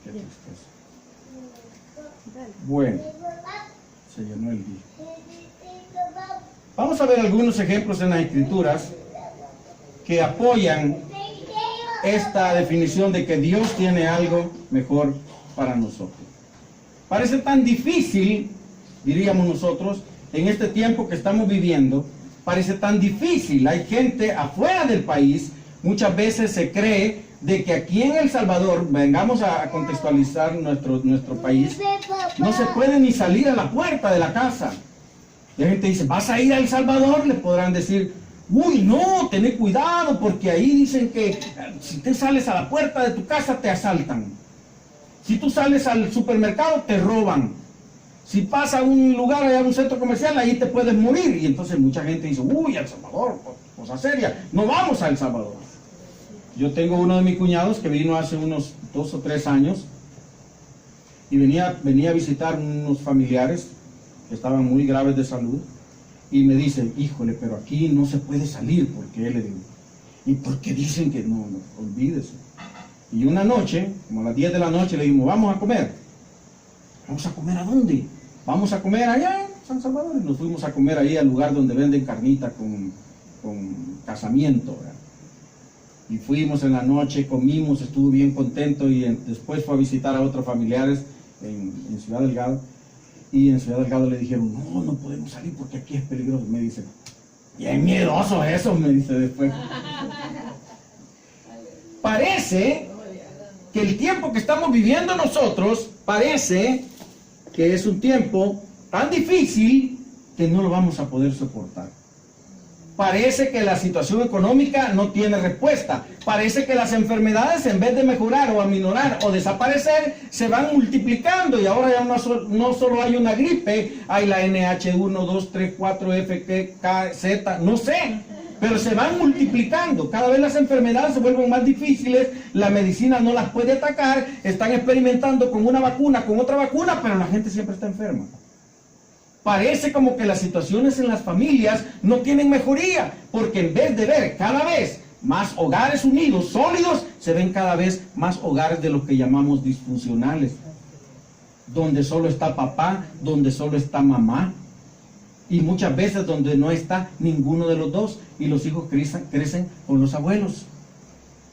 Qué tristeza. Bueno, se llenó el día. Vamos a ver algunos ejemplos en las Escrituras que apoyan esta definición de que Dios tiene algo mejor para nosotros. Parece tan difícil, diríamos nosotros, en este tiempo que estamos viviendo, parece tan difícil. Hay gente afuera del país, muchas veces se cree de que aquí en El Salvador, vengamos a contextualizar nuestro país, no se puede ni salir a la puerta de la casa. Y la gente dice, ¿vas a ir a El Salvador? Le podrán decir, uy, no, ten cuidado, porque ahí dicen que si te sales a la puerta de tu casa te asaltan. Si tú sales al supermercado te roban. Si pasa a un lugar, allá a un centro comercial, ahí te puedes morir. Y entonces mucha gente dice, uy, El Salvador, cosa seria, no vamos a El Salvador. Yo tengo uno de mis cuñados que vino hace unos 2 o 3 años y venía a visitar unos familiares que estaban muy graves de salud y me dice, híjole, pero aquí no se puede salir, porque le digo, ¿y por qué dicen que no? No, olvídese. Y una noche, como a las 10 de la noche, le dijimos, vamos a comer. ¿Vamos a comer a dónde? Vamos a comer allá en San Salvador. Y nos fuimos a comer ahí al lugar donde venden carnita con casamiento, ¿verdad? Y fuimos en la noche, comimos, estuvo bien contento y después fue a visitar a otros familiares en Ciudad Delgado. Y en Ciudad Delgado le dijeron, no podemos salir porque aquí es peligroso. Me dice, bien miedoso eso, me dice después. Parece que el tiempo que estamos viviendo nosotros, parece que es un tiempo tan difícil que no lo vamos a poder soportar. Parece que la situación económica no tiene respuesta. Parece que las enfermedades, en vez de mejorar o aminorar o desaparecer, se van multiplicando. Y ahora ya no solo hay una gripe, hay la NH1, 2, 3, 4, F, K, Z, no sé. Pero se van multiplicando. Cada vez las enfermedades se vuelven más difíciles. La medicina no las puede atacar. Están experimentando con una vacuna, con otra vacuna, pero la gente siempre está enferma. Parece como que las situaciones en las familias no tienen mejoría, porque en vez de ver cada vez más hogares unidos, sólidos, se ven cada vez más hogares de los que llamamos disfuncionales, donde solo está papá, donde solo está mamá, y muchas veces donde no está ninguno de los dos, y los hijos crecen con los abuelos.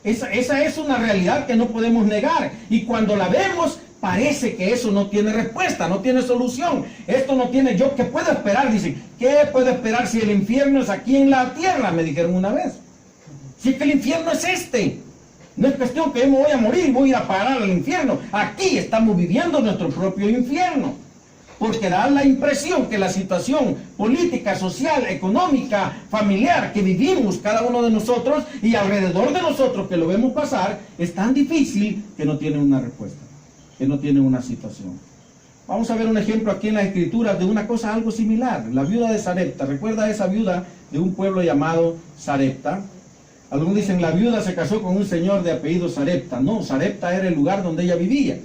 Esa es una realidad que no podemos negar, y cuando la vemos, parece que eso no tiene respuesta, no tiene solución. Esto no tiene, yo, ¿qué puedo esperar? Dicen, ¿qué puedo esperar si el infierno es aquí en la tierra? Me dijeron una vez. Si es que el infierno es este. No es cuestión que yo me voy a morir, voy a ir a parar al infierno. Aquí estamos viviendo nuestro propio infierno. Porque da la impresión que la situación política, social, económica, familiar que vivimos cada uno de nosotros y alrededor de nosotros que lo vemos pasar, es tan difícil que no tiene una respuesta, que no tiene una situación. Vamos a ver un ejemplo aquí en las Escrituras de una cosa algo similar. La viuda de Sarepta. ¿Recuerda esa viuda de un pueblo llamado Sarepta? Algunos dicen, la viuda se casó con un señor de apellido Sarepta. No, Sarepta era el lugar donde ella vivía.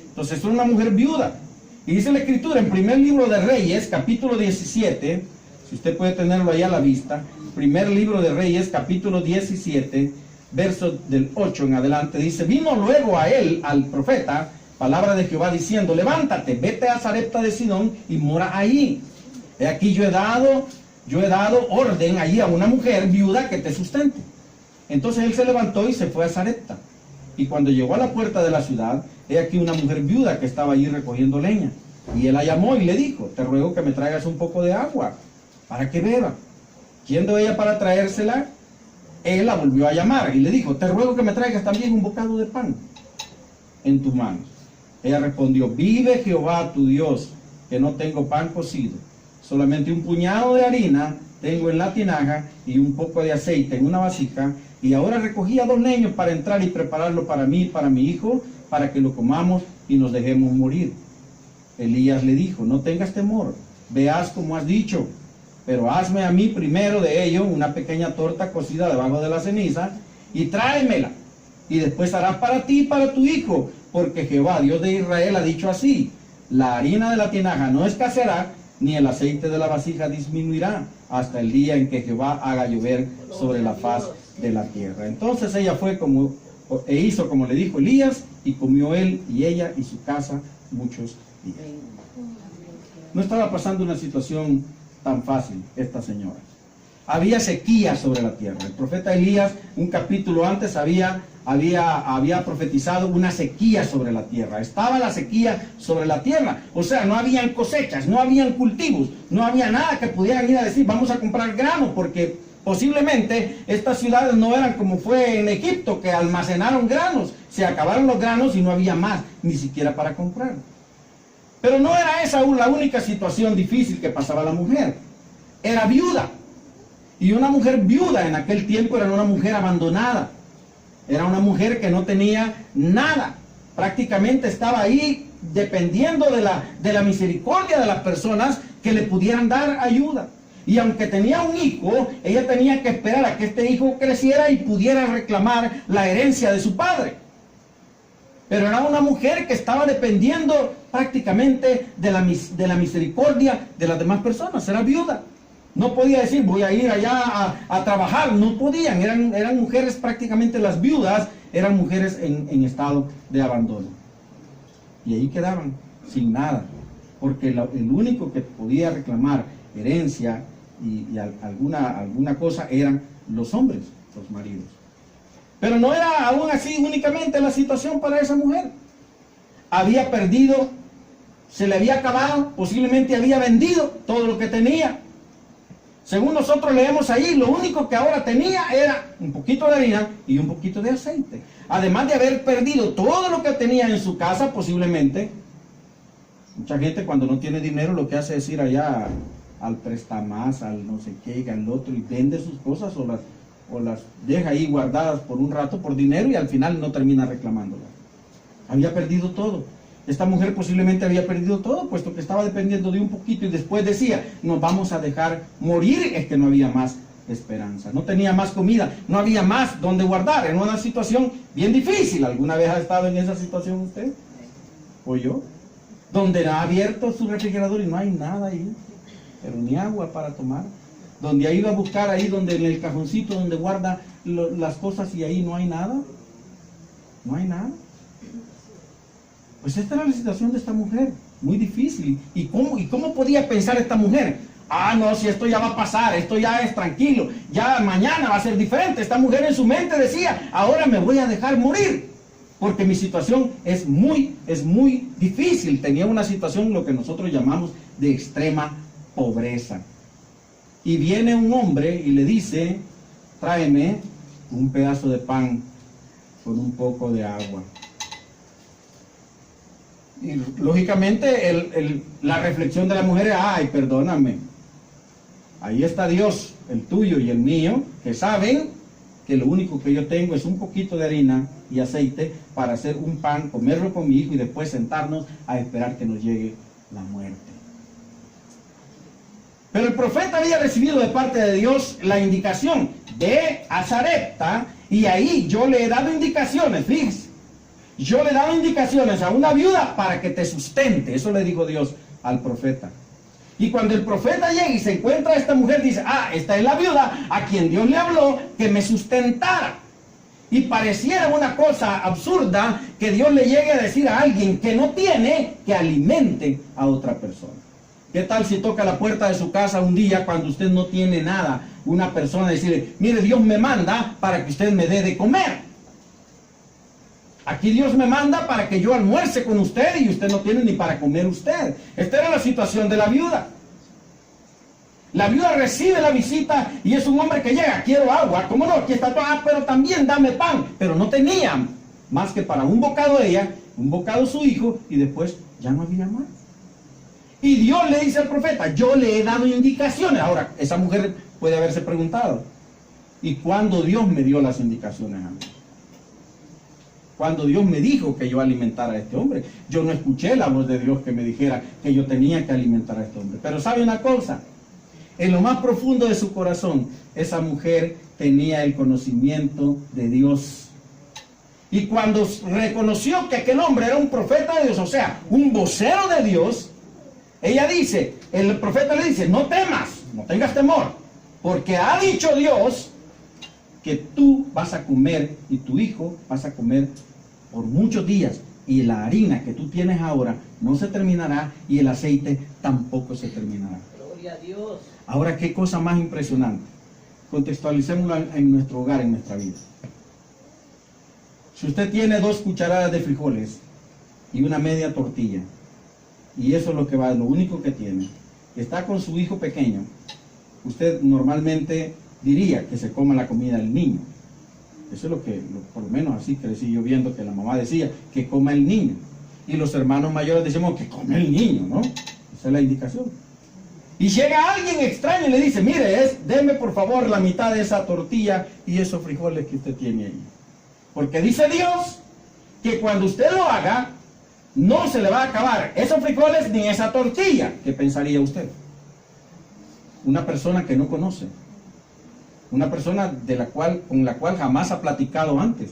Entonces era una mujer viuda. Y dice la Escritura en primer libro de Reyes, capítulo 17, si usted puede tenerlo ahí a la vista, primer libro de Reyes, capítulo 17, verso del 8 en adelante, dice, vino luego a él, al profeta, palabra de Jehová diciendo, levántate, vete a Sarepta de Sidón y mora allí. He aquí yo he dado orden allí a una mujer viuda que te sustente. Entonces él se levantó y se fue a Sarepta. Y cuando llegó a la puerta de la ciudad, he aquí una mujer viuda que estaba allí recogiendo leña. Y él la llamó y le dijo, te ruego que me traigas un poco de agua para que beba. Yendo ella para traérsela, él la volvió a llamar y le dijo, te ruego que me traigas también un bocado de pan en tus manos. Ella respondió, vive Jehová tu Dios, que no tengo pan cocido, solamente un puñado de harina tengo en la tinaja y un poco de aceite en una vasija, y ahora recogía 2 leños para entrar y prepararlo para mí y para mi hijo, para que lo comamos y nos dejemos morir. Elías le dijo, no tengas temor, veas como has dicho, pero hazme a mí primero de ello una pequeña torta cocida debajo de la ceniza, y tráemela, y después harás para ti y para tu hijo, porque Jehová, Dios de Israel, ha dicho así, la harina de la tinaja no escaseará, ni el aceite de la vasija disminuirá, hasta el día en que Jehová haga llover sobre la faz de la tierra. Entonces ella fue como e hizo como le dijo Elías, y comió él y ella y su casa muchos días. No estaba pasando una situación tan fácil esta señora. Había sequía sobre la tierra. El profeta Elías, un capítulo antes, había profetizado una sequía sobre la tierra. Estaba la sequía sobre la tierra. O sea, no habían cosechas, no habían cultivos, no había nada que pudieran ir a decir, vamos a comprar grano, porque posiblemente estas ciudades no eran como fue en Egipto, que almacenaron granos. Se acabaron los granos y no había más, ni siquiera para comprar. Pero no era esa la única situación difícil que pasaba la mujer. Era viuda. Y una mujer viuda en aquel tiempo era una mujer abandonada. Era una mujer que no tenía nada. Prácticamente estaba ahí dependiendo de la misericordia de las personas que le pudieran dar ayuda. Y aunque tenía un hijo, ella tenía que esperar a que este hijo creciera y pudiera reclamar la herencia de su padre. Pero era una mujer que estaba dependiendo prácticamente de la misericordia de las demás personas. Era viuda. No podía decir, voy a ir allá a trabajar. No podían. Eran mujeres, prácticamente las viudas, eran mujeres en estado de abandono. Y ahí quedaban, sin nada. Porque el único que podía reclamar herencia y alguna cosa eran los hombres, los maridos. Pero no era aún así únicamente la situación para esa mujer. Había perdido, se le había acabado, posiblemente había vendido todo lo que tenía. Según nosotros leemos ahí, lo único que ahora tenía era un poquito de harina y un poquito de aceite. Además de haber perdido todo lo que tenía en su casa, posiblemente. Mucha gente cuando no tiene dinero lo que hace es ir allá al prestamás, al no sé qué, al otro, y vende sus cosas o las deja ahí guardadas por un rato por dinero y al final no termina reclamándolas. Había perdido todo. Esta mujer posiblemente había perdido todo, puesto que estaba dependiendo de un poquito y después decía, nos vamos a dejar morir, es que no había más esperanza. No tenía más comida, no había más donde guardar. Era una situación bien difícil. ¿Alguna vez ha estado en esa situación usted? ¿O yo? Donde ha abierto su refrigerador y no hay nada ahí, pero ni agua para tomar. Donde ha ido a buscar ahí, donde en el cajoncito donde guarda las cosas y ahí no hay nada. No hay nada. Pues esta era la situación de esta mujer, muy difícil. ¿Y cómo podía pensar esta mujer? Ah, no, si esto ya va a pasar, esto ya es tranquilo, ya mañana va a ser diferente. Esta mujer en su mente decía, ahora me voy a dejar morir, porque mi situación es muy difícil. Tenía una situación, lo que nosotros llamamos de extrema pobreza. Y viene un hombre y le dice, tráeme un pedazo de pan con un poco de agua. Y lógicamente la reflexión de la mujer es, ay, perdóname, ahí está Dios, el tuyo y el mío, que saben que lo único que yo tengo es un poquito de harina y aceite para hacer un pan, comerlo con mi hijo y después sentarnos a esperar que nos llegue la muerte. Pero el profeta había recibido de parte de Dios la indicación de a Sarepta, y ahí yo le he dado indicaciones, fíjense. Yo le he dado indicaciones a una viuda para que te sustente. Eso le dijo Dios al profeta. Y cuando el profeta llega y se encuentra a esta mujer, dice, ah, esta es la viuda a quien Dios le habló que me sustentara. Y pareciera una cosa absurda que Dios le llegue a decir a alguien que no tiene, que alimente a otra persona. ¿Qué tal si toca la puerta de su casa un día cuando usted no tiene nada? Una persona decirle, mire, Dios me manda para que usted me dé de comer. Aquí Dios me manda para que yo almuerce con usted y usted no tiene ni para comer usted. Esta era la situación de la viuda. La viuda recibe la visita y es un hombre que llega, quiero agua, ¿cómo no? Aquí está todo, pero también dame pan. Pero no tenía más que para un bocado ella, un bocado su hijo y después ya no había más. Y Dios le dice al profeta, yo le he dado indicaciones. Ahora, esa mujer puede haberse preguntado, ¿y cuándo Dios me dio las indicaciones a mí? Cuando Dios me dijo que yo alimentara a este hombre, yo no escuché la voz de Dios que me dijera que yo tenía que alimentar a este hombre. Pero ¿sabe una cosa? En lo más profundo de su corazón, esa mujer tenía el conocimiento de Dios. Y cuando reconoció que aquel hombre era un profeta de Dios, o sea, un vocero de Dios, ella dice, el profeta le dice, no temas, no tengas temor, porque ha dicho Dios que tú vas a comer y tu hijo vas a comer por muchos días. Y la harina que tú tienes ahora no se terminará y el aceite tampoco se terminará. Gloria a Dios. Ahora, qué cosa más impresionante. Contextualicémoslo en nuestro hogar, en nuestra vida. Si usted tiene 2 cucharadas de frijoles y una media tortilla, y eso es lo que va, lo único que tiene, está con su hijo pequeño, usted normalmente diría que se coma la comida del niño. Eso es lo que, por lo menos así crecí yo viendo que la mamá decía, que coma el niño. Y los hermanos mayores decimos que come el niño, ¿no? Esa es la indicación. Y llega alguien extraño y le dice, mire, deme por favor la mitad de esa tortilla y esos frijoles que usted tiene ahí. Porque dice Dios que cuando usted lo haga, no se le va a acabar esos frijoles ni esa tortilla. ¿Qué pensaría usted? Una persona que no conoce. Una persona con la cual jamás ha platicado antes.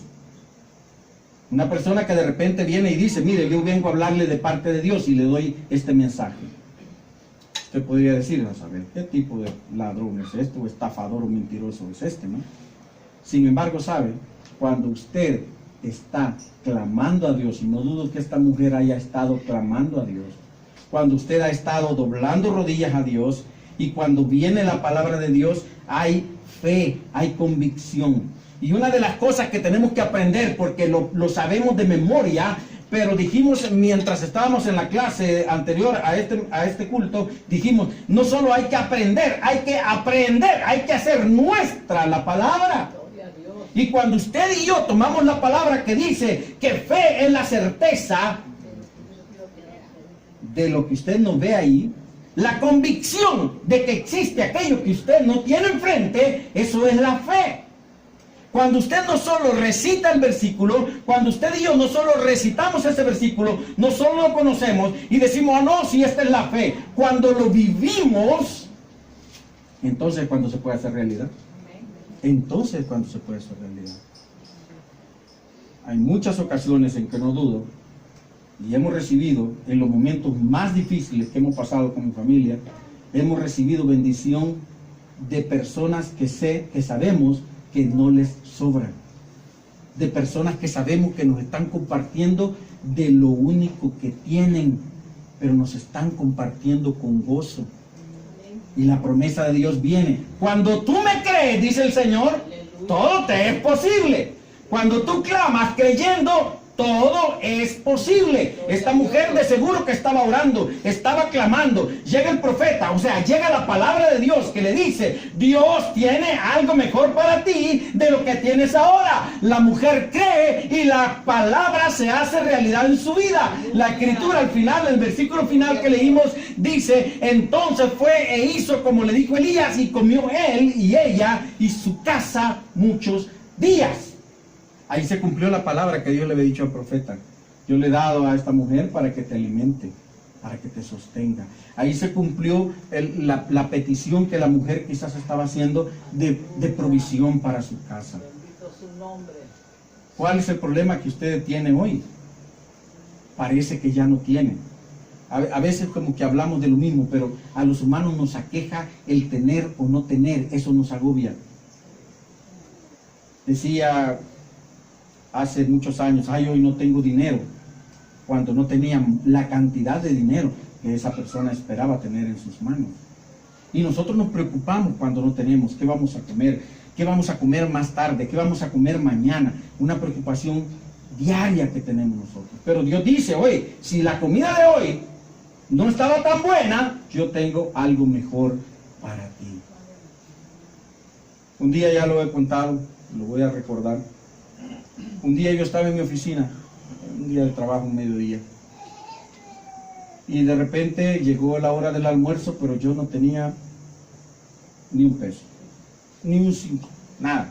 Una persona que de repente viene y dice, mire, yo vengo a hablarle de parte de Dios y le doy este mensaje. Usted podría decir, a saber, ¿qué tipo de ladrón es este? O estafador o mentiroso es este, ¿no? Sin embargo, ¿sabe? Cuando usted está clamando a Dios, y no dudo que esta mujer haya estado clamando a Dios, cuando usted ha estado doblando rodillas a Dios, y cuando viene la palabra de Dios, hay fe, hay convicción. Y una de las cosas que tenemos que aprender, porque lo sabemos de memoria, pero dijimos mientras estábamos en la clase anterior a este culto, dijimos, no solo hay que aprender, hay que aprender, hay que hacer nuestra la palabra. Y cuando usted y yo tomamos la palabra que dice que fe es la certeza de lo que usted no ve ahí, la convicción de que existe aquello que usted no tiene enfrente, eso es la fe. Cuando usted no solo recita el versículo, cuando usted y yo no solo recitamos ese versículo, no solo lo conocemos y decimos, ah, no, si esta es la fe. Cuando lo vivimos, entonces cuando se puede hacer realidad. Entonces cuando se puede hacer realidad. Hay muchas ocasiones en que no dudo, y hemos recibido en los momentos más difíciles que hemos pasado como familia, hemos recibido bendición de personas que sabemos que no les sobra, de personas que sabemos que nos están compartiendo de lo único que tienen, pero nos están compartiendo con gozo. Y la promesa de Dios viene. Cuando tú me crees, dice el Señor, todo te es posible. Cuando tú clamas creyendo, todo es posible. Esta mujer de seguro que estaba orando, estaba clamando. Llega el profeta, o sea, llega la palabra de Dios que le dice, Dios tiene algo mejor para ti de lo que tienes ahora. La mujer cree y la palabra se hace realidad en su vida. La escritura al final, el versículo final que leímos, dice, entonces fue e hizo como le dijo Elías y comió él y ella y su casa muchos días. Ahí se cumplió la palabra que Dios le había dicho al profeta. Yo le he dado a esta mujer para que te alimente, para que te sostenga. Ahí se cumplió la petición que la mujer quizás estaba haciendo de provisión para su casa. Bendito su nombre. ¿Cuál es el problema que usted tiene hoy? Parece que ya no tiene. A veces como que hablamos de lo mismo, pero a los humanos nos aqueja el tener o no tener. Eso nos agobia. Decía hace muchos años, ay, hoy no tengo dinero, cuando no tenían la cantidad de dinero que esa persona esperaba tener en sus manos. Y nosotros nos preocupamos cuando no tenemos, ¿qué vamos a comer? ¿Qué vamos a comer más tarde? ¿Qué vamos a comer mañana? Una preocupación diaria que tenemos nosotros. Pero Dios dice, oye, si la comida de hoy no estaba tan buena, yo tengo algo mejor para ti. Un día ya lo he contado, lo voy a recordar. Un día yo estaba en mi oficina, un día de trabajo, un mediodía, y de repente llegó la hora del almuerzo, pero yo no tenía ni un peso, ni un 5, nada.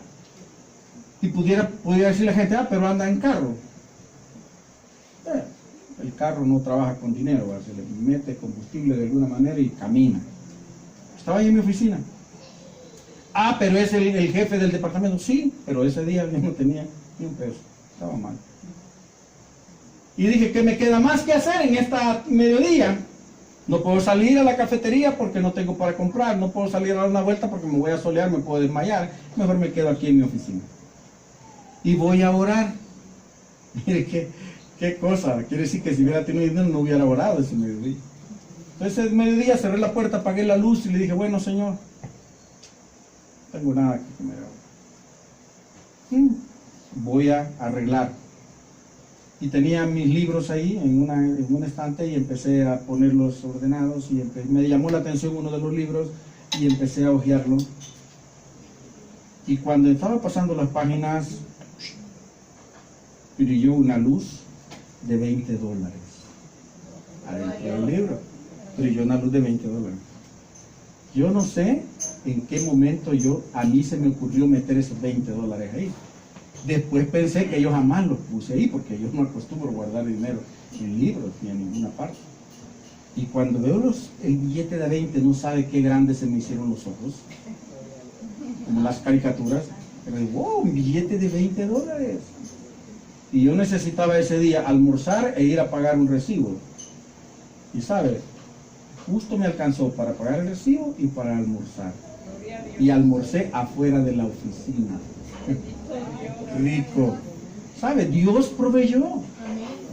Y pudiera decir la gente, ah, pero anda en carro. El carro no trabaja con dinero, se le mete combustible de alguna manera y camina. Estaba ahí en mi oficina. Ah, pero es el jefe del departamento. Sí, pero ese día yo no tenía ni un peso, estaba mal. Y dije, ¿qué me queda más que hacer en esta mediodía? No puedo salir a la cafetería porque no tengo para comprar. No puedo salir a dar una vuelta porque me voy a solear, me puedo desmayar. Mejor me quedo aquí en mi oficina. Y voy a orar. Mire qué cosa. Quiere decir que si hubiera tenido dinero no hubiera orado ese mediodía. Entonces el mediodía cerré la puerta, apagué la luz y le dije, bueno, Señor, no tengo nada que comer ahora. Voy a arreglar. Y tenía mis libros ahí en un estante y empecé a ponerlos ordenados y me llamó la atención uno de los libros y empecé a hojearlo. Y cuando estaba pasando las páginas, brilló una luz de $20 adentro del libro. Brilló una luz de $20. Yo no sé en qué momento a mí se me ocurrió meter esos $20 ahí. Después pensé que yo jamás los puse ahí, porque yo no acostumbro guardar dinero en libros ni en ninguna parte. Y cuando veo el billete de 20, no sabe qué grandes se me hicieron los ojos, como las caricaturas. Pero wow, un billete de $20. Y yo necesitaba ese día almorzar e ir a pagar un recibo. Y sabe, justo me alcanzó para pagar el recibo y para almorzar. Y almorcé afuera de la oficina. Rico. ¿Sabe? Dios proveyó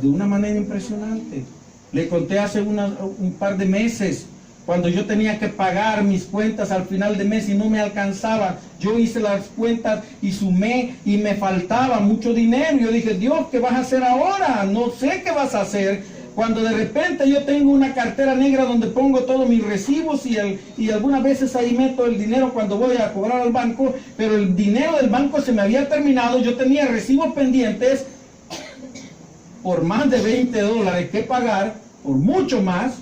de una manera impresionante. Le conté hace un par de meses, cuando yo tenía que pagar mis cuentas al final de mes y no me alcanzaba. Yo hice las cuentas y sumé y me faltaba mucho dinero. Yo dije, Dios, ¿qué vas a hacer ahora? No sé qué vas a hacer. Cuando de repente yo tengo una cartera negra donde pongo todos mis recibos y algunas veces ahí meto el dinero cuando voy a cobrar al banco, pero el dinero del banco se me había terminado. Yo tenía recibos pendientes por más de $20 que pagar, por mucho más.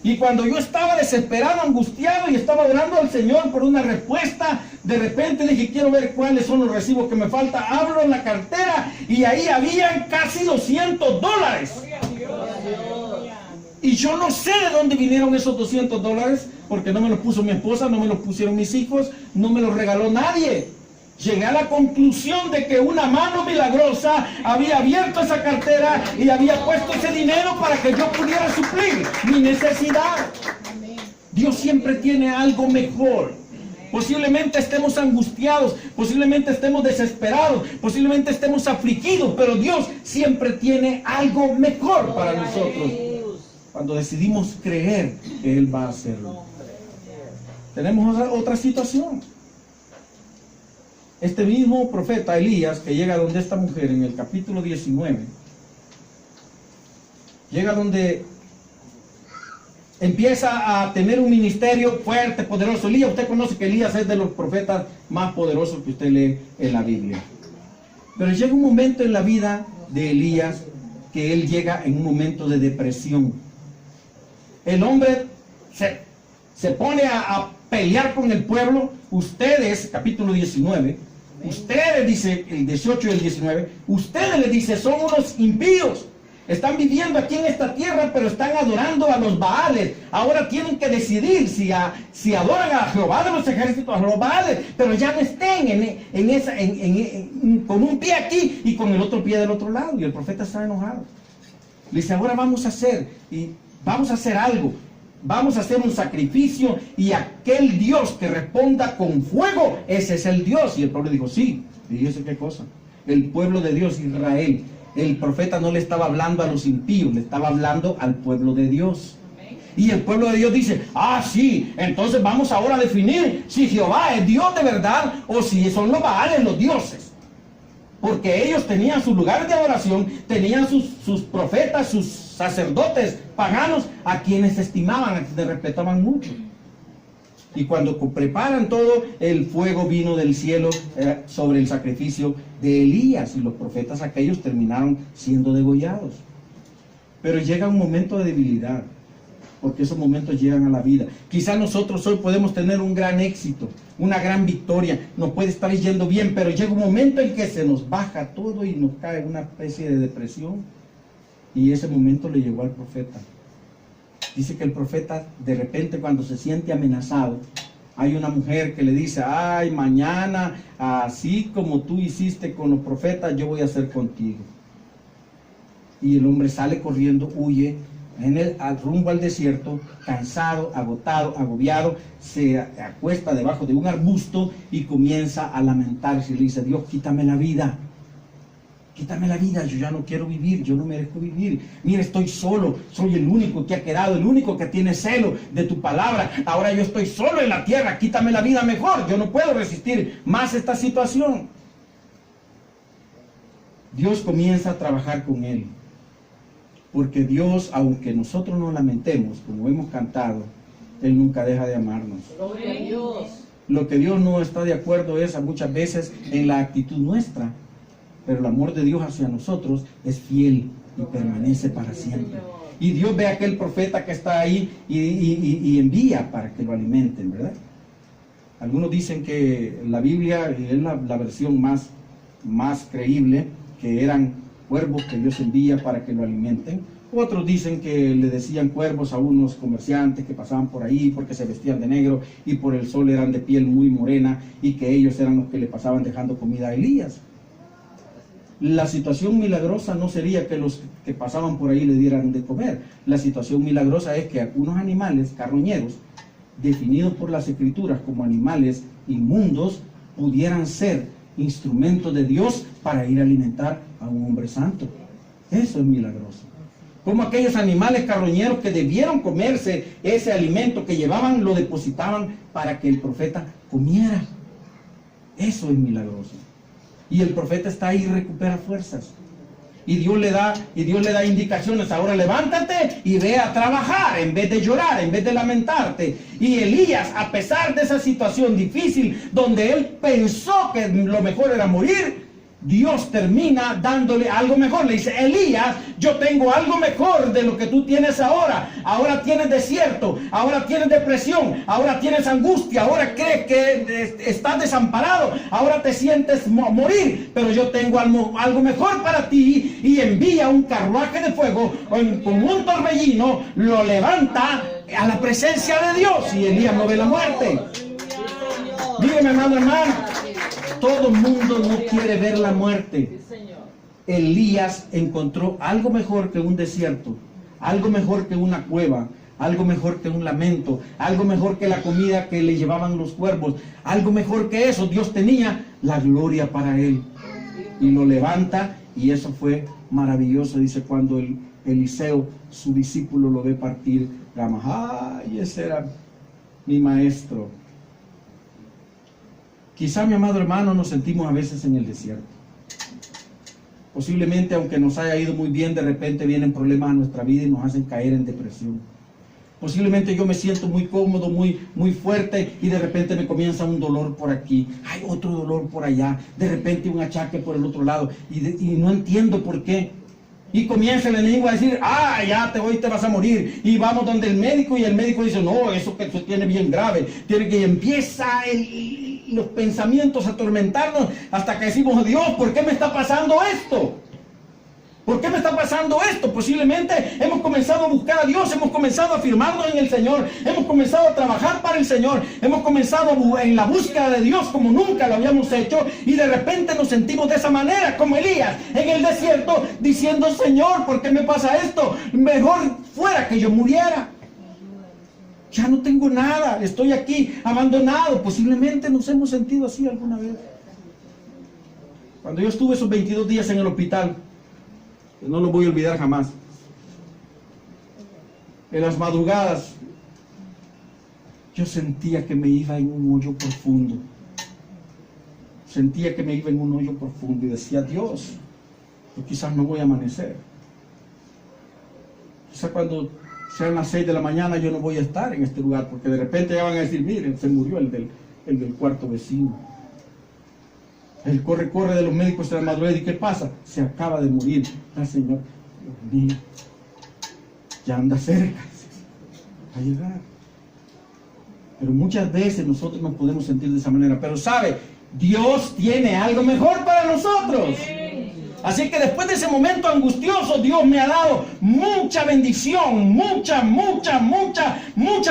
Y cuando yo estaba desesperado, angustiado y estaba orando al Señor por una respuesta, de repente dije, quiero ver cuáles son los recibos que me faltan. Abro en la cartera y ahí habían casi $200. Y yo no sé de dónde vinieron esos $200, porque no me los puso mi esposa, no me los pusieron mis hijos, no me los regaló nadie. Llegué a la conclusión de que una mano milagrosa había abierto esa cartera y había puesto ese dinero para que yo pudiera suplir mi necesidad. Dios siempre tiene algo mejor. Posiblemente estemos angustiados, posiblemente estemos desesperados, posiblemente estemos afligidos, pero Dios siempre tiene algo mejor para nosotros cuando decidimos creer que Él va a hacerlo. Tenemos otra situación. Este mismo profeta Elías, que llega donde esta mujer en el capítulo 19, llega donde empieza a tener un ministerio fuerte, poderoso. Elías, usted conoce que Elías es de los profetas más poderosos que usted lee en la Biblia. Pero llega un momento en la vida de Elías que él llega en un momento de depresión. El hombre se pone a pelear con el pueblo. Ustedes, capítulo 19, ustedes, dice el 18 y el 19, ustedes le dice, son unos impíos. Están viviendo aquí en esta tierra, pero están adorando a los Baales. Ahora tienen que decidir si adoran a Jehová de los ejércitos, a los Baales, pero ya no estén con un pie aquí y con el otro pie del otro lado. Y el profeta está enojado. Le dice, ahora vamos a hacer algo. Vamos a hacer un sacrificio y aquel Dios que responda con fuego, ese es el Dios. Y el pueblo dijo, sí. Y dice, ¿qué cosa? El pueblo de Dios, Israel. El profeta no le estaba hablando a los impíos, le estaba hablando al pueblo de Dios. Y el pueblo de Dios dice, sí, entonces vamos ahora a definir si Jehová es Dios de verdad o si son los Baales los dioses. Porque ellos tenían sus lugares de adoración, tenían sus profetas, sus sacerdotes paganos, a quienes estimaban, a quienes respetaban mucho. Y cuando preparan todo, el fuego vino del cielo sobre el sacrificio de Elías, y los profetas aquellos terminaron siendo degollados. Pero llega un momento de debilidad, porque esos momentos llegan a la vida. Quizás nosotros hoy podemos tener un gran éxito, una gran victoria, nos puede estar yendo bien, pero llega un momento en que se nos baja todo y nos cae una especie de depresión. Y ese momento le llegó al profeta. Dice que el profeta, de repente, cuando se siente amenazado, hay una mujer que le dice, mañana, así como tú hiciste con los profetas, yo voy a hacer contigo. Y el hombre sale corriendo, huye, rumbo al desierto, cansado, agotado, agobiado, se acuesta debajo de un arbusto y comienza a lamentarse y le dice: Dios, quítame la vida. Quítame la vida, yo ya no quiero vivir, yo no merezco vivir. Mira, estoy solo, soy el único que ha quedado, el único que tiene celo de tu palabra. Ahora yo estoy solo en la tierra, quítame la vida mejor, yo no puedo resistir más esta situación. Dios comienza a trabajar con él, porque Dios, aunque nosotros nos lamentemos, como hemos cantado, Él nunca deja de amarnos. Gloria a Dios. Lo que Dios no está de acuerdo es muchas veces en la actitud nuestra, pero el amor de Dios hacia nosotros es fiel y permanece para siempre. Y Dios ve a aquel profeta que está ahí y envía para que lo alimenten, ¿verdad? Algunos dicen que la Biblia es la versión más creíble, que eran cuervos que Dios envía para que lo alimenten. Otros dicen que le decían cuervos a unos comerciantes que pasaban por ahí porque se vestían de negro y por el sol eran de piel muy morena, y que ellos eran los que le pasaban dejando comida a Elías. La situación milagrosa no sería que los que pasaban por ahí le dieran de comer. La situación milagrosa es que algunos animales carroñeros, definidos por las Escrituras como animales inmundos, pudieran ser instrumentos de Dios para ir a alimentar a un hombre santo. Eso es milagroso. Como aquellos animales carroñeros que debieron comerse ese alimento que llevaban, lo depositaban para que el profeta comiera. Eso es milagroso. Y el profeta está ahí y recupera fuerzas. Y Dios le da indicaciones: ahora levántate y ve a trabajar, en vez de llorar, en vez de lamentarte. Y Elías, a pesar de esa situación difícil, donde él pensó que lo mejor era morir, Dios termina dándole algo mejor. Le dice: Elías, yo tengo algo mejor de lo que tú tienes ahora. Ahora tienes desierto, ahora tienes depresión, ahora tienes angustia, ahora crees que estás desamparado, ahora te sientes morir. Pero yo tengo algo mejor para ti. Y envía un carruaje de fuego con un torbellino, lo levanta a la presencia de Dios, y Elías no ve la muerte. Dígame, hermano, todo el mundo no quiere ver la muerte. Elías encontró algo mejor que un desierto, algo mejor que una cueva, algo mejor que un lamento, algo mejor que la comida que le llevaban los cuervos, algo mejor que eso. Dios tenía la gloria para él y lo levanta, y eso fue maravilloso. Dice, cuando Eliseo, su discípulo, lo ve partir, llama: ¡ay, ese era mi maestro! Quizá, mi amado hermano, nos sentimos a veces en el desierto. Posiblemente, aunque nos haya ido muy bien, de repente vienen problemas a nuestra vida y nos hacen caer en depresión. Posiblemente yo me siento muy cómodo, muy fuerte, y de repente me comienza un dolor por aquí, hay otro dolor por allá, de repente un achaque por el otro lado, y no entiendo por qué. Y comienza el enemigo a decir: ya te vas a morir. Y vamos donde el médico, y el médico dice: no, eso tiene bien grave. Tiene que empieza los pensamientos a atormentarnos, hasta que decimos: Dios, ¿por qué me está pasando esto? ¿Por qué me está pasando esto? Posiblemente hemos comenzado a buscar a Dios, hemos comenzado a afirmarnos en el Señor, hemos comenzado a trabajar para el Señor, hemos comenzado en la búsqueda de Dios como nunca lo habíamos hecho, y de repente nos sentimos de esa manera, como Elías en el desierto, diciendo: Señor, ¿por qué me pasa esto? Mejor fuera que yo muriera. Ya no tengo nada, estoy aquí abandonado. Posiblemente nos hemos sentido así alguna vez. Cuando yo estuve esos 22 días en el hospital, no lo voy a olvidar jamás. En las madrugadas yo sentía que me iba en un hoyo profundo. Sentía que me iba en un hoyo profundo y decía: Dios, yo quizás no voy a amanecer. Quizás cuando sean las 6 de la mañana yo no voy a estar en este lugar, porque de repente ya van a decir: miren, se murió el del cuarto vecino. El corre de los médicos de la madrugada. ¿Y qué pasa? Se acaba de morir. Señor, Dios mío, ya anda cerca a llegar. Pero muchas veces nosotros nos podemos sentir de esa manera. Pero ¿sabe? Dios tiene algo mejor para nosotros. Así que después de ese momento angustioso, Dios me ha dado mucha bendición, mucha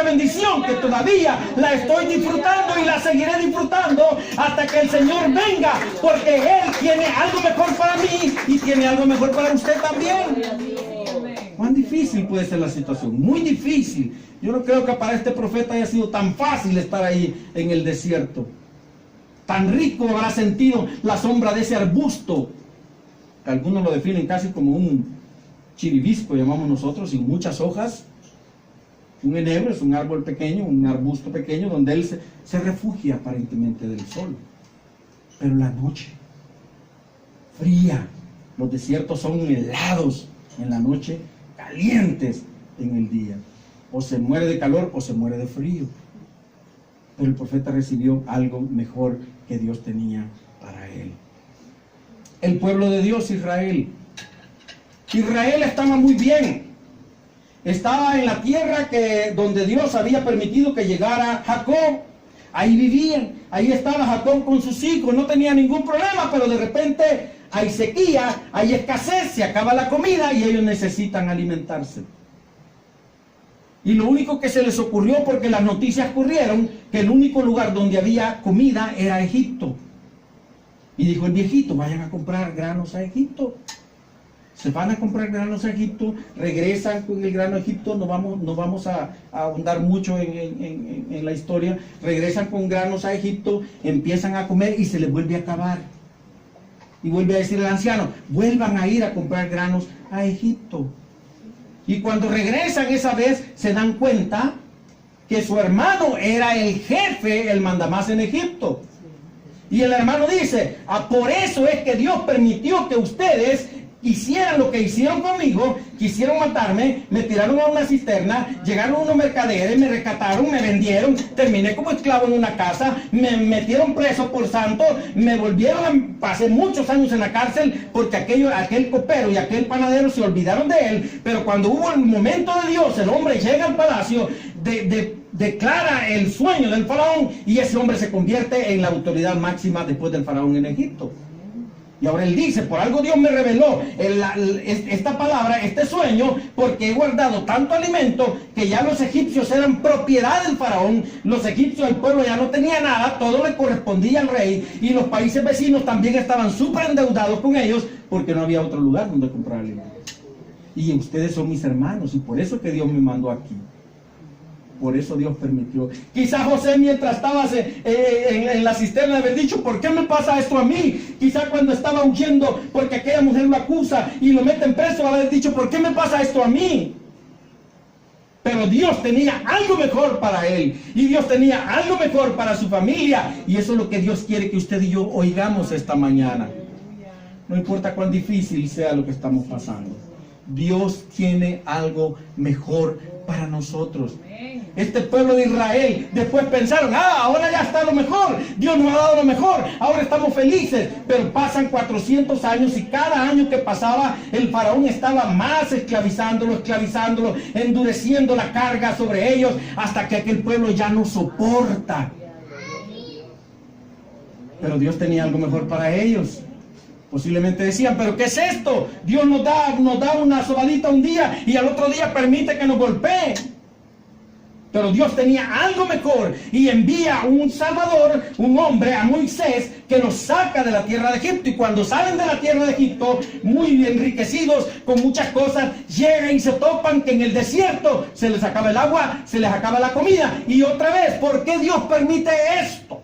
bendición, que todavía la estoy disfrutando y la seguiré disfrutando hasta que el Señor venga, porque Él tiene algo mejor para mí y tiene algo mejor para usted también. ¿Cuán difícil puede ser la situación? Muy difícil. Yo no creo que para este profeta haya sido tan fácil estar ahí en el desierto. Tan rico habrá sentido la sombra de ese arbusto, que algunos lo definen casi como un chiribisco, llamamos nosotros, sin muchas hojas. Un enebro es un árbol pequeño, un arbusto pequeño, donde él se refugia aparentemente del sol. Pero la noche, fría, los desiertos son helados en la noche, calientes en el día. O se muere de calor o se muere de frío. Pero el profeta recibió algo mejor que Dios tenía para él. El pueblo de Dios, Israel. Israel estaba muy bien. Estaba en la tierra donde Dios había permitido que llegara Jacob. Ahí vivían, ahí estaba Jacob con sus hijos, no tenía ningún problema, pero de repente hay sequía, hay escasez, se acaba la comida y ellos necesitan alimentarse. Y lo único que se les ocurrió, porque las noticias corrieron, que el único lugar donde había comida era Egipto. Y dijo el viejito, vayan a comprar granos a Egipto. Se van a comprar granos a Egipto, regresan con el grano a Egipto, no vamos a ahondar mucho en la historia. Regresan con granos a Egipto, empiezan a comer y se les vuelve a acabar. Y vuelve a decir el anciano, vuelvan a ir a comprar granos a Egipto. Y cuando regresan esa vez, se dan cuenta que su hermano era el jefe, el mandamás en Egipto. Y el hermano dice, por eso es que Dios permitió que ustedes hicieran lo que hicieron conmigo, quisieron matarme, me tiraron a una cisterna, llegaron unos mercaderes, me rescataron, me vendieron, terminé como esclavo en una casa, me metieron preso por santo, me volvieron, pasé muchos años en la cárcel porque aquel copero y aquel panadero se olvidaron de él, pero cuando hubo el momento de Dios, el hombre llega al palacio, declara el sueño del faraón y ese hombre se convierte en la autoridad máxima después del faraón en Egipto. Y ahora él dice, por algo Dios me reveló esta palabra, este sueño, porque he guardado tanto alimento que ya los egipcios eran propiedad del faraón. Los egipcios, el pueblo ya no tenía nada, todo le correspondía al rey. Y los países vecinos también estaban súper endeudados con ellos porque no había otro lugar donde comprar alimento. Y ustedes son mis hermanos y por eso que Dios me mandó aquí. Por eso Dios permitió. Quizá José, mientras estaba en la cisterna, haber dicho, ¿por qué me pasa esto a mí? Quizá cuando estaba huyendo porque aquella mujer lo acusa y lo meten preso, haber dicho, ¿por qué me pasa esto a mí? Pero Dios tenía algo mejor para él. Y Dios tenía algo mejor para su familia. Y eso es lo que Dios quiere que usted y yo oigamos esta mañana. No importa cuán difícil sea lo que estamos pasando. Dios tiene algo mejor para nosotros. Este pueblo de Israel después pensaron, ahora ya está lo mejor, Dios nos ha dado lo mejor, ahora estamos felices. Pero pasan 400 años y cada año que pasaba el faraón estaba más esclavizándolo, endureciendo la carga sobre ellos hasta que aquel pueblo ya no soporta. Pero Dios tenía algo mejor para ellos. Posiblemente decían, pero ¿qué es esto? Dios nos da una sobadita un día y al otro día permite que nos golpee. Pero Dios tenía algo mejor y envía un Salvador, un hombre, a Moisés, que los saca de la tierra de Egipto. Y cuando salen de la tierra de Egipto, muy enriquecidos con muchas cosas, llegan y se topan que en el desierto se les acaba el agua, se les acaba la comida. Y otra vez, ¿por qué Dios permite esto?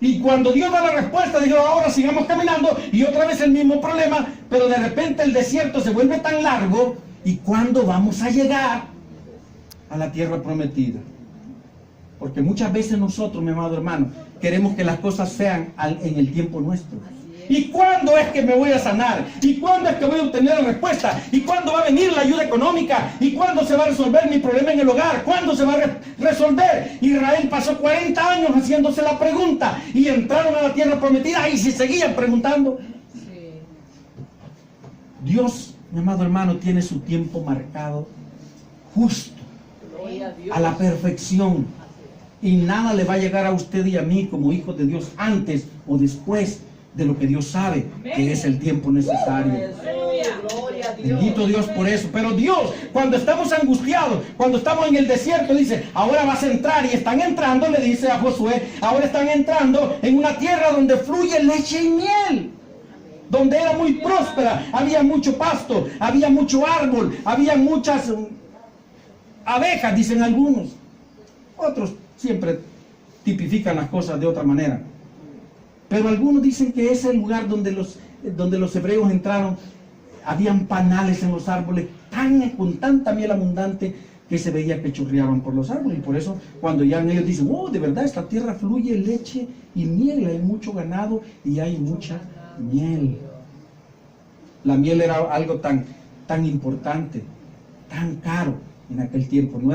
Y cuando Dios da la respuesta, dijo, ahora sigamos caminando, y otra vez el mismo problema, pero de repente el desierto se vuelve tan largo, ¿y cuándo vamos a llegar a la tierra prometida? Porque muchas veces nosotros, mi amado hermano, queremos que las cosas sean en el tiempo nuestro. ¿Y cuándo es que me voy a sanar? ¿Y cuándo es que voy a obtener la respuesta? ¿Y cuándo va a venir la ayuda económica? ¿Y cuándo se va a resolver mi problema en el hogar? ¿Cuándo se va a resolver? Israel pasó 40 años haciéndose la pregunta y entraron a la tierra prometida y se seguían preguntando. Dios, mi amado hermano, tiene su tiempo marcado justo, a la perfección. Y nada le va a llegar a usted y a mí como hijos de Dios antes o después de lo que Dios sabe que es el tiempo necesario. Bendito Dios por eso. Pero Dios, cuando estamos angustiados, cuando estamos en el desierto, dice, ahora vas a entrar, y están entrando, le dice a Josué, ahora están entrando en una tierra donde fluye leche y miel, donde era muy próspera, había mucho pasto, había mucho árbol, había muchas abejas, dicen algunos. Otros siempre tipifican las cosas de otra manera. Pero algunos dicen que ese lugar donde los hebreos entraron, habían panales en los árboles, con tanta miel abundante, que se veía que chorreaban por los árboles. Y por eso cuando ya ellos dicen, oh, de verdad, esta tierra fluye leche y miel, hay mucho ganado y hay mucha miel. La miel era algo tan importante, tan caro en aquel tiempo. No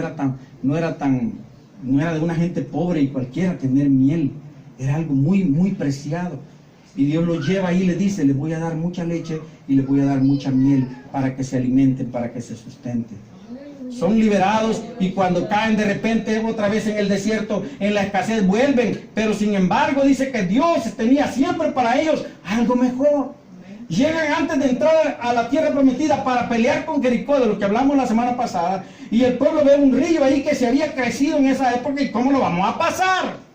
era de una gente pobre y cualquiera tener miel. Era algo muy, muy preciado. Y Dios los lleva ahí y les dice, les voy a dar mucha leche y les voy a dar mucha miel para que se alimenten, para que se sustenten. Son liberados y cuando caen de repente otra vez en el desierto, en la escasez, vuelven. Pero sin embargo dice que Dios tenía siempre para ellos algo mejor. Llegan antes de entrar a la tierra prometida para pelear con Jericó, de lo que hablamos la semana pasada, y el pueblo ve un río ahí que se había crecido en esa época, y ¿cómo lo vamos a pasar?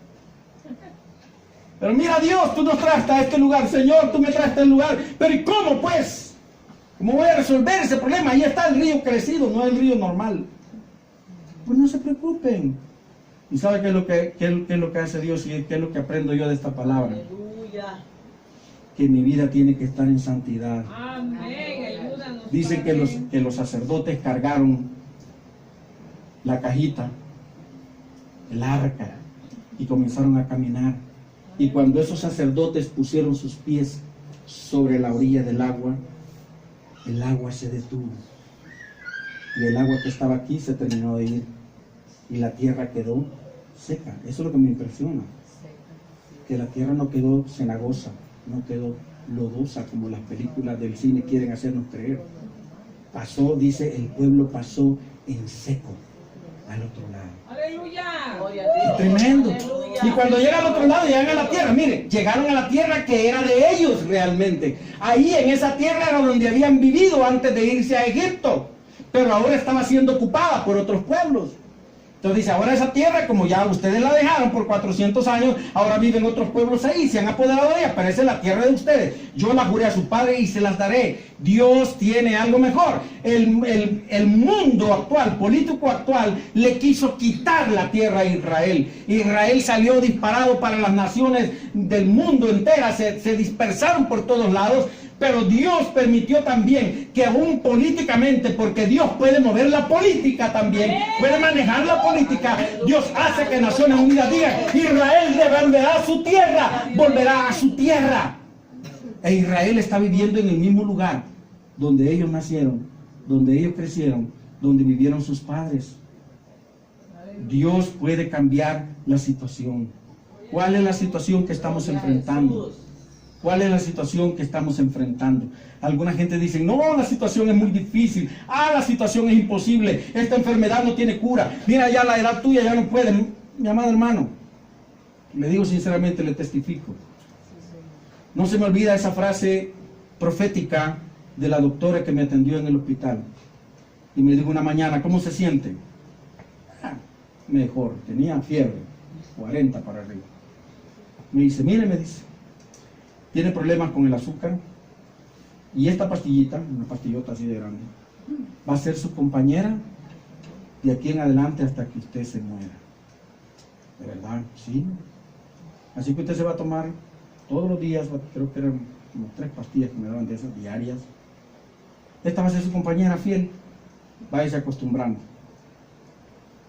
Pero mira, Dios, tú nos traes a este lugar, Señor, tú me traes a este lugar, pero ¿y cómo pues? ¿Cómo voy a resolver ese problema? Ahí está el río crecido, no el río normal. Pues no se preocupen. ¿Y sabe qué es lo que hace Dios y qué es lo que aprendo yo de esta palabra? Aleluya. Que mi vida tiene que estar en santidad. Amén. Ayúdanos. Dice que los sacerdotes cargaron la cajita, el arca, y comenzaron a caminar. Y cuando esos sacerdotes pusieron sus pies sobre la orilla del agua, el agua se detuvo. Y el agua que estaba aquí se terminó de ir. Y la tierra quedó seca. Eso es lo que me impresiona. Que la tierra no quedó cenagosa, no quedó lodosa como las películas del cine quieren hacernos creer. Pasó, dice, el pueblo pasó en seco al otro lado. Aleluya. Tremendo. Aleluya. Y cuando llegan al otro lado, llegan a la tierra. Mire, llegaron a la tierra que era de ellos realmente. Ahí en esa tierra era donde habían vivido antes de irse a Egipto. Pero ahora estaba siendo ocupada por otros pueblos. Entonces dice, ahora esa tierra, como ya ustedes la dejaron por 400 años, ahora viven otros pueblos ahí, se han apoderado de ella, pero esa es la tierra de ustedes. Yo la juré a su padre y se las daré. Dios tiene algo mejor. El mundo actual, político actual, le quiso quitar la tierra a Israel. Israel salió disparado para las naciones del mundo entera, se dispersaron por todos lados. Pero Dios permitió también que aún políticamente, porque Dios puede mover la política también, puede manejar la política, Dios hace que Naciones Unidas digan, Israel volverá a su tierra. E Israel está viviendo en el mismo lugar donde ellos nacieron, donde ellos crecieron, donde vivieron sus padres. Dios puede cambiar la situación. ¿Cuál es la situación que estamos enfrentando? ¿Cuál es la situación que estamos enfrentando? Alguna gente dice, no, la situación es muy difícil. La situación es imposible. Esta enfermedad no tiene cura. Mira, ya la edad tuya ya no puede. Mi amado hermano, le digo sinceramente, le testifico. No se me olvida esa frase profética de la doctora que me atendió en el hospital. Y me dijo una mañana, ¿cómo se siente? Mejor, tenía fiebre, 40 para arriba. Me dice, mire, me dice, tiene problemas con el azúcar y esta pastillita, una pastillota así de grande, va a ser su compañera de aquí en adelante hasta que usted se muera. ¿De verdad? Sí. Así que usted se va a tomar todos los días, creo que eran como 3 pastillas que me daban de esas diarias. Esta va a ser su compañera fiel. Váyase acostumbrando.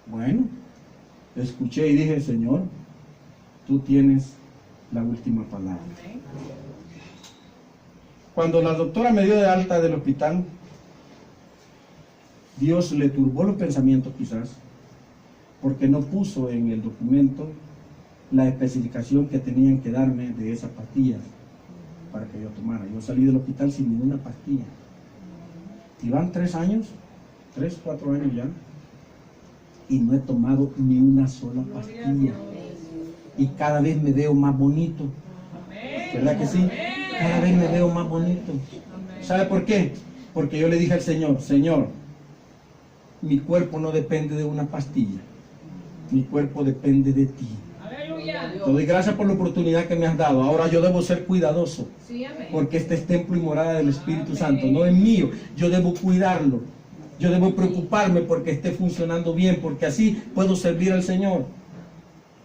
Bueno, escuché y dije, Señor, tú tienes la última palabra. Cuando la doctora me dio de alta del hospital, Dios le turbó los pensamientos quizás, porque no puso en el documento la especificación que tenían que darme de esas pastillas para que yo tomara. Yo salí del hospital sin ninguna pastilla. Y van 3 años, 3, 4 años ya, y no he tomado ni una sola pastilla. Y cada vez me veo más bonito. ¿Verdad que sí? Cada vez me veo más bonito. ¿Sabe por qué? Porque yo le dije al Señor, Señor, mi cuerpo no depende de una pastilla. Mi cuerpo depende de ti. Aleluya. Te doy gracias por la oportunidad que me has dado. Ahora yo debo ser cuidadoso, Sí, amén. porque este es templo y morada del Espíritu Santo, no es mío. Yo debo cuidarlo. Yo debo preocuparme porque esté funcionando bien, porque así puedo servir al Señor.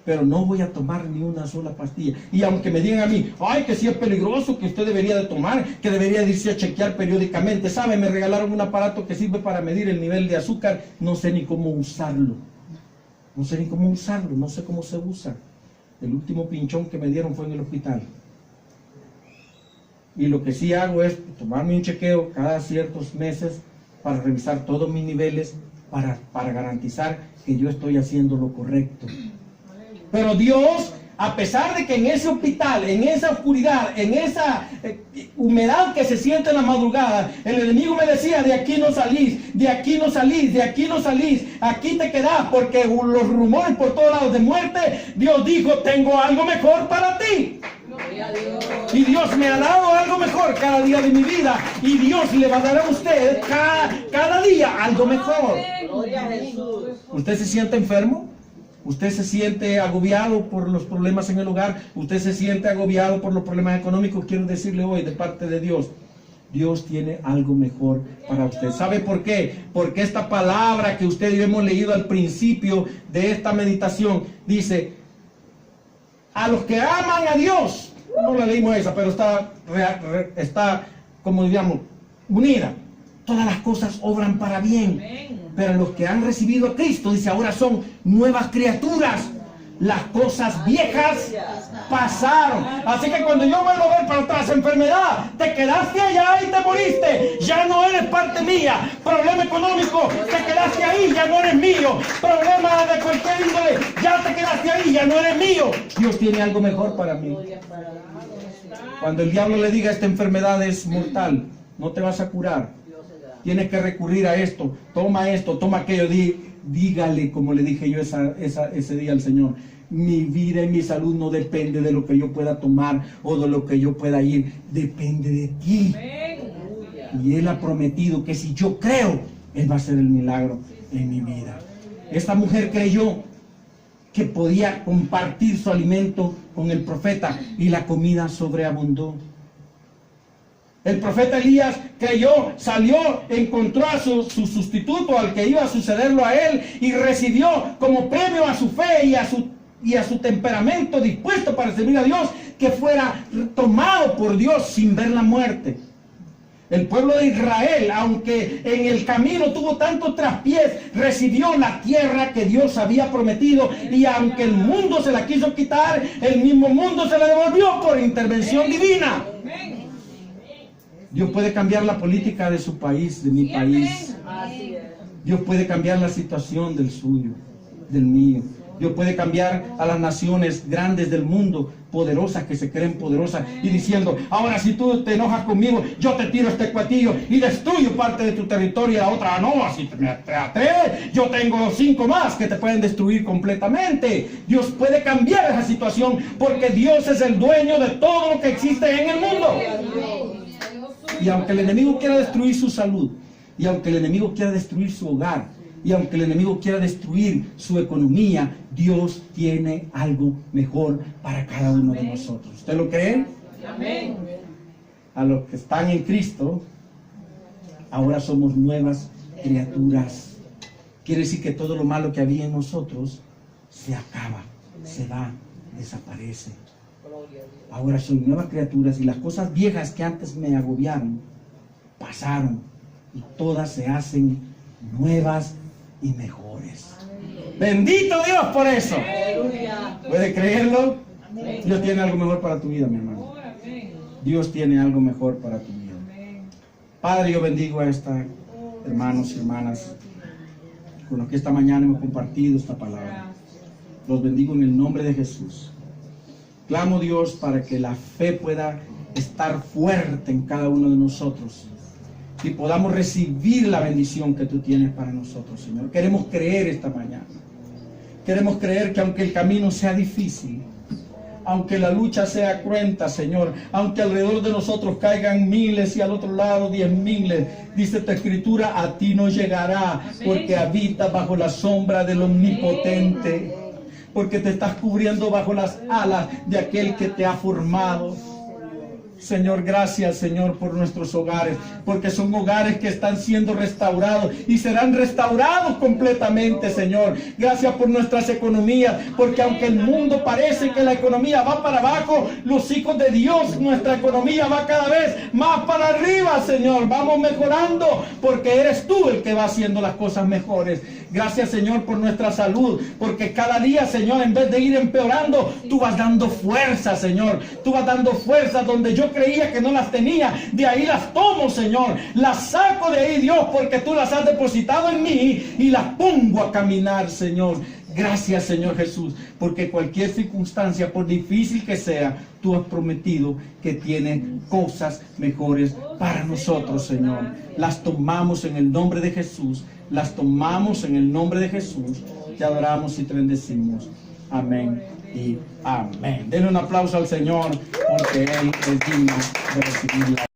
Pero no voy a tomar ni una sola pastilla. Y aunque me digan a mí, ay, que sí es peligroso, que usted debería de tomar, que debería de irse a chequear periódicamente. ¿Sabe? Me regalaron un aparato que sirve para medir el nivel de azúcar. No sé ni cómo usarlo. No sé ni cómo usarlo, no sé cómo se usa. El último pinchón que me dieron fue en el hospital. Y lo que sí hago es tomarme un chequeo cada ciertos meses para revisar todos mis niveles, para garantizar que yo estoy haciendo lo correcto. Pero Dios, a pesar de que en ese hospital, en esa oscuridad, en esa humedad que se siente en la madrugada, el enemigo me decía, de aquí no salís, de aquí no salís, de aquí no salís, aquí te quedás, porque los rumores por todos lados de muerte, Dios dijo, tengo algo mejor para ti. Gloria a Dios. Y Dios me ha dado algo mejor cada día de mi vida, y Dios le va a dar a usted cada día algo mejor. Gloria a Jesús. ¿Usted se siente enfermo? ¿Usted se siente agobiado por los problemas en el hogar? ¿Usted se siente agobiado por los problemas económicos? Quiero decirle hoy de parte de Dios, Dios tiene algo mejor para usted. ¿Sabe por qué? Porque esta palabra que usted y yo hemos leído al principio de esta meditación dice, a los que aman a Dios, no la leímos esa, pero está como digamos, unida. Todas las cosas obran para bien. Amén. Pero los que han recibido a Cristo, dice, ahora son nuevas criaturas. Las cosas viejas pasaron. Así que cuando yo vuelvo a ver para atrás, enfermedad, te quedaste allá y te moriste. Ya no eres parte mía. Problema económico, te quedaste ahí, ya no eres mío. Problema de cualquier índole, ya te quedaste ahí, ya no eres mío. Dios tiene algo mejor para mí. Cuando el diablo le diga, esta enfermedad es mortal, no te vas a curar. Tienes que recurrir a esto, toma aquello, dígale como le dije yo ese día al Señor, mi vida y mi salud no depende de lo que yo pueda tomar o de lo que yo pueda ir, depende de ti. Y Él ha prometido que si yo creo, Él va a hacer el milagro en mi vida. Esta mujer creyó que podía compartir su alimento con el profeta y la comida sobreabundó. El profeta Elías creyó, salió, encontró a su sustituto, al que iba a sucederlo a él, y recibió como premio a su fe y a su temperamento dispuesto para servir a Dios, que fuera tomado por Dios sin ver la muerte. El pueblo de Israel, aunque en el camino tuvo tantos traspiés, recibió la tierra que Dios había prometido, y aunque el mundo se la quiso quitar, el mismo mundo se la devolvió por intervención divina. Dios puede cambiar la política de su país, de mi país. Dios puede cambiar la situación del suyo, del mío. Dios puede cambiar a las naciones grandes del mundo, poderosas, que se creen poderosas, y diciendo, ahora si tú te enojas conmigo, yo te tiro este cuatillo y destruyo parte de tu territorio, y la otra no, así te atreves, yo tengo 5 más que te pueden destruir completamente. Dios puede cambiar esa situación, porque Dios es el dueño de todo lo que existe en el mundo. Y aunque el enemigo quiera destruir su salud, y aunque el enemigo quiera destruir su hogar, y aunque el enemigo quiera destruir su economía, Dios tiene algo mejor para cada uno de nosotros. ¿Usted lo cree? Amén. A los que están en Cristo, ahora somos nuevas criaturas. Quiere decir que todo lo malo que había en nosotros se acaba, se va, desaparece. Ahora soy nuevas criaturas, y las cosas viejas que antes me agobiaron pasaron, y todas se hacen nuevas y mejores. Bendito Dios por eso. ¿Puede creerlo? Dios tiene algo mejor para tu vida, mi hermano. Dios tiene algo mejor para tu vida. Padre, yo bendigo a esta hermanos y hermanas con los que esta mañana hemos compartido esta palabra. Los bendigo en el nombre de Jesús. Clamo, Dios, para que la fe pueda estar fuerte en cada uno de nosotros y podamos recibir la bendición que tú tienes para nosotros, Señor. Queremos creer esta mañana. Queremos creer que aunque el camino sea difícil, aunque la lucha sea cruenta, Señor, aunque alrededor de nosotros caigan miles y al otro lado 10,000, dice tu escritura, a ti no llegará, porque habita bajo la sombra del Omnipotente. porque te estás cubriendo bajo las alas de aquel que te ha formado. Señor, gracias, Señor, por nuestros hogares, porque son hogares que están siendo restaurados y serán restaurados completamente, Señor. Gracias por nuestras economías, porque aunque el mundo parece que la economía va para abajo, los hijos de Dios, nuestra economía va cada vez más para arriba, Señor. Vamos mejorando, porque eres tú el que va haciendo las cosas mejores. Gracias, Señor, por nuestra salud, porque cada día, Señor, en vez de ir empeorando, tú vas dando fuerza, Señor. Tú vas dando fuerza donde yo creía que no las tenía, de ahí las tomo, Señor. Las saco de ahí, Dios, porque tú las has depositado en mí y las pongo a caminar, Señor. Gracias, Señor Jesús, porque cualquier circunstancia, por difícil que sea, tú has prometido que tiene cosas mejores para nosotros, Señor. Las tomamos en el nombre de Jesús. Las tomamos en el nombre de Jesús. Te adoramos y te bendecimos. Amén y amén. Denle un aplauso al Señor, porque Él es digno de recibirla.